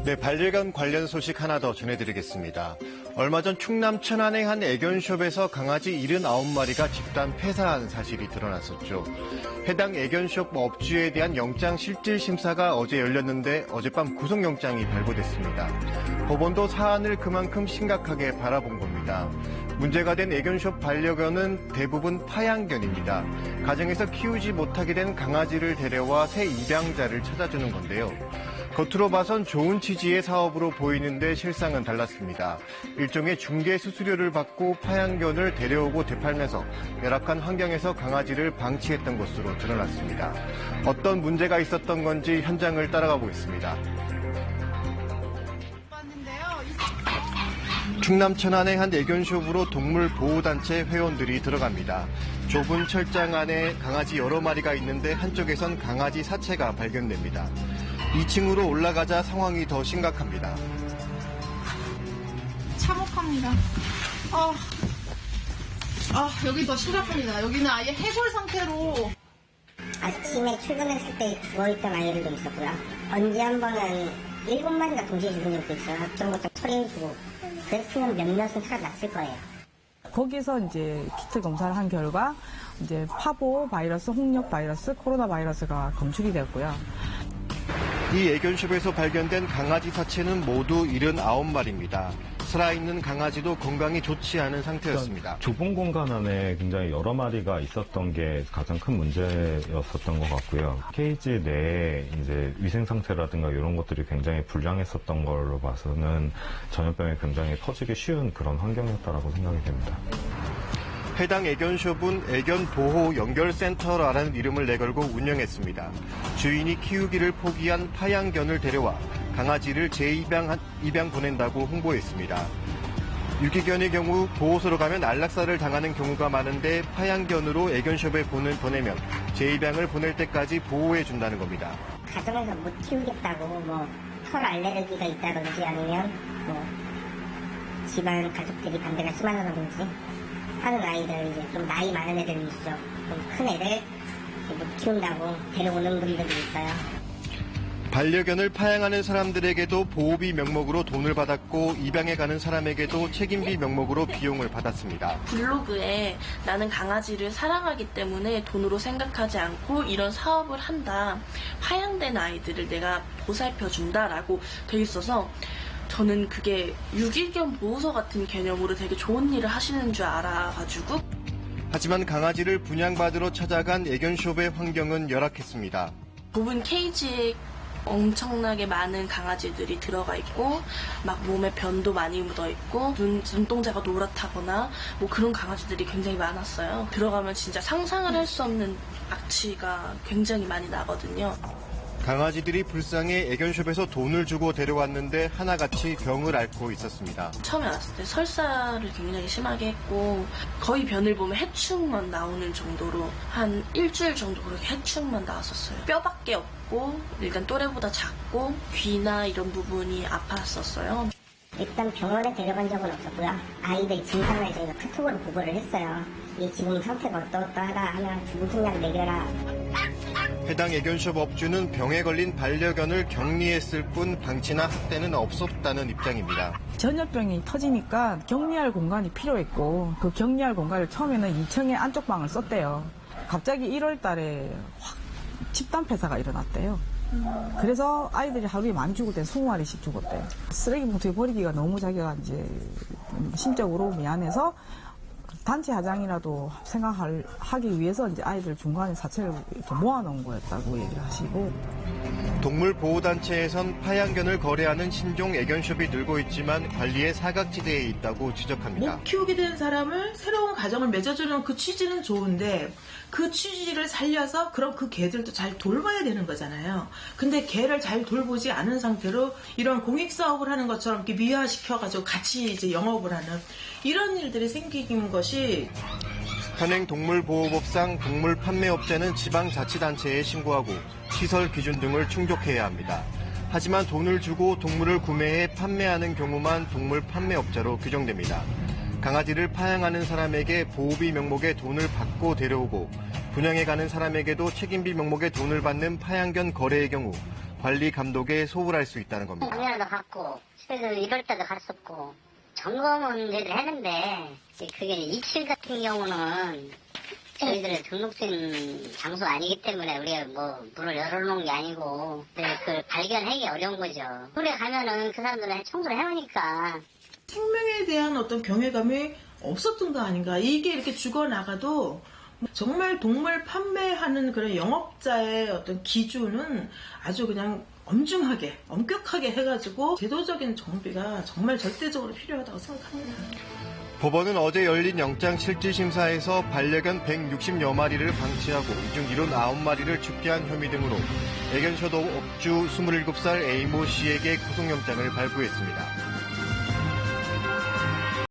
네, 반려견 관련 소식 하나 더 전해드리겠습니다. 얼마 전 충남 천안의 한 애견숍에서 강아지 79마리가 집단 폐사한 사실이 드러났었죠. 해당 애견숍 업주에 대한 영장 실질 심사가 어제 열렸는데 어젯밤 구속영장이 발부됐습니다. 법원도 사안을 그만큼 심각하게 바라본 겁니다. 문제가 된 애견숍 반려견은 대부분 파양견입니다. 가정에서 키우지 못하게 된 강아지를 데려와 새 입양자를 찾아주는 건데요. 겉으로 봐선 좋은 취지의 사업으로 보이는데 실상은 달랐습니다. 일종의 중개 수수료를 받고 파양견을 데려오고 되팔면서 열악한 환경에서 강아지를 방치했던 것으로 드러났습니다. 어떤 문제가 있었던 건지 현장을 따라가 보겠습니다. 충남 천안의 한 애견숍으로 동물보호단체 회원들이 들어갑니다. 좁은 철장 안에 강아지 여러 마리가 있는데 한쪽에선 강아지 사체가 발견됩니다. 2층으로 올라가자 상황이 더 심각합니다. 참혹합니다. 여기 더 심각합니다. 여기는 아예 해골 상태로. 아침에 출근했을 때 누워있던 아이들도 있었고요. 언제 한 번은 7마리가 동시에 죽은 적도 있어요. 어떤 것도 처리해주고. 그랬으면 몇몇은 살아났을 거예요. 거기서 이제 키트 검사를 한 결과 이제 파보 바이러스, 홍역 바이러스, 코로나 바이러스가 검출이 되었고요. 이 애견숍에서 발견된 강아지 사체는 모두 79마리입니다. 살아있는 강아지도 건강이 좋지 않은 상태였습니다. 좁은 공간 안에 굉장히 여러 마리가 있었던 게 가장 큰 문제였었던 것 같고요. 케이지 내에 이제 위생 상태라든가 이런 것들이 굉장히 불량했었던 걸로 봐서는 전염병이 굉장히 퍼지기 쉬운 그런 환경이었다고 생각이 됩니다. 해당 애견숍은 애견보호연결센터라는 이름을 내걸고 운영했습니다. 주인이 키우기를 포기한 파양견을 데려와 강아지를 재입양 보낸다고 홍보했습니다. 유기견의 경우 보호소로 가면 안락사를 당하는 경우가 많은데 파양견으로 애견숍에 보내면 재입양을 보낼 때까지 보호해준다는 겁니다. 가정에서 못 키우겠다고 털 알레르기가 있다든지 아니면 집안 가족들이 반대가 심하다든지 하는 아이들, 이제 좀 나이 많은 애들 있죠. 좀 큰 애들 못 키운다고 데려오는 분들이 있어요. 반려견을 파양하는 사람들에게도 보호비 명목으로 돈을 받았고 입양해 가는 사람에게도 책임비 명목으로 비용을 받았습니다. 블로그에 나는 강아지를 사랑하기 때문에 돈으로 생각하지 않고 이런 사업을 한다. 파양된 아이들을 내가 보살펴준다라고 돼 있어서 저는 그게 유기견 보호소 같은 개념으로 되게 좋은 일을 하시는 줄 알아가지고. 하지만 강아지를 분양받으러 찾아간 애견숍의 환경은 열악했습니다. 좁은 케이지에 엄청나게 많은 강아지들이 들어가 있고 막 몸에 변도 많이 묻어 있고 눈동자가 노랗다거나 그런 강아지들이 굉장히 많았어요. 들어가면 진짜 상상을 할 수 없는 악취가 굉장히 많이 나거든요. 강아지들이 불쌍해 애견숍에서 돈을 주고 데려왔는데 하나같이 병을 앓고 있었습니다. 처음에 왔을 때 설사를 굉장히 심하게 했고 거의 변을 보면 해충만 나오는 정도로 한 일주일 정도 그렇게 해충만 나왔었어요. 뼈밖에 없고 일단 또래보다 작고 귀나 이런 부분이 아팠었어요. 일단 병원에 데려간 적은 없었고요. 아이들 증상을 저희가 카톡으로 보고를 했어요. 이 지금 상태가 어떠하다 하면 무슨 약 먹여라. 해당 애견숍 업주는 병에 걸린 반려견을 격리했을 뿐 방치나 학대는 없었다는 입장입니다. 전염병이 터지니까 격리할 공간이 필요했고 그 격리할 공간을 처음에는 2층에 안쪽 방을 썼대요. 갑자기 1월 달에 확 집단 폐사가 일어났대요. 그래서 아이들이 하루에 많이 죽을 때 20마리씩 죽었대요. 쓰레기 봉투에 버리기가 너무 자기가 이제 심적으로 미안해서 단체 화장이라도 생각하기 위해서 이제 아이들 중간에 사체를 이렇게 모아놓은 거였다고 얘기를 하시고. 동물보호단체에선 파양견을 거래하는 신종 애견숍이 늘고 있지만 관리의 사각지대에 있다고 지적합니다. 못 키우게 된 사람을 새로운 가정을 맺어주는 그 취지는 좋은데 그 취지를 살려서 그럼 그 개들도 잘 돌봐야 되는 거잖아요. 근데 개를 잘 돌보지 않은 상태로 이런 공익사업을 하는 것처럼 이렇게 미화시켜가지고 같이 이제 영업을 하는 이런 일들이 생기는 것이 현행 동물보호법상 동물 판매업체는 지방자치단체에 신고하고 시설 기준 등을 충족해야 합니다. 하지만 돈을 주고 동물을 구매해 판매하는 경우만 동물 판매업자로 규정됩니다. 강아지를 파양하는 사람에게 보호비 명목의 돈을 받고 데려오고 분양해 가는 사람에게도 책임비 명목의 돈을 받는 파양견 거래의 경우 관리 감독에 소홀할 수 있다는 겁니다. 작년에도 갔고, 1월 때도 갔었고, 점검은 저희들 했는데, 그게 2층 같은 경우는 저희들의 등록된 장소 아니기 때문에 우리가 뭐 문을 열어놓은 게 아니고, 그걸 발견하기 어려운 거죠. 물에 가면은 그 사람들은 청소를 해오니까. 생명에 대한 어떤 경외감이 없었던 거 아닌가. 이게 이렇게 죽어나가도 정말 동물 판매하는 그런 영업자의 어떤 기준은 아주 그냥 엄중하게, 엄격하게 해가지고 제도적인 정비가 정말 절대적으로 필요하다고 생각합니다. 법원은 어제 열린 영장실질심사에서 반려견 160여 마리를 방치하고 이 중 79마리를 죽게 한 혐의 등으로 애견쇼도 업주 27살 A모 씨에게 구속영장을 발부했습니다.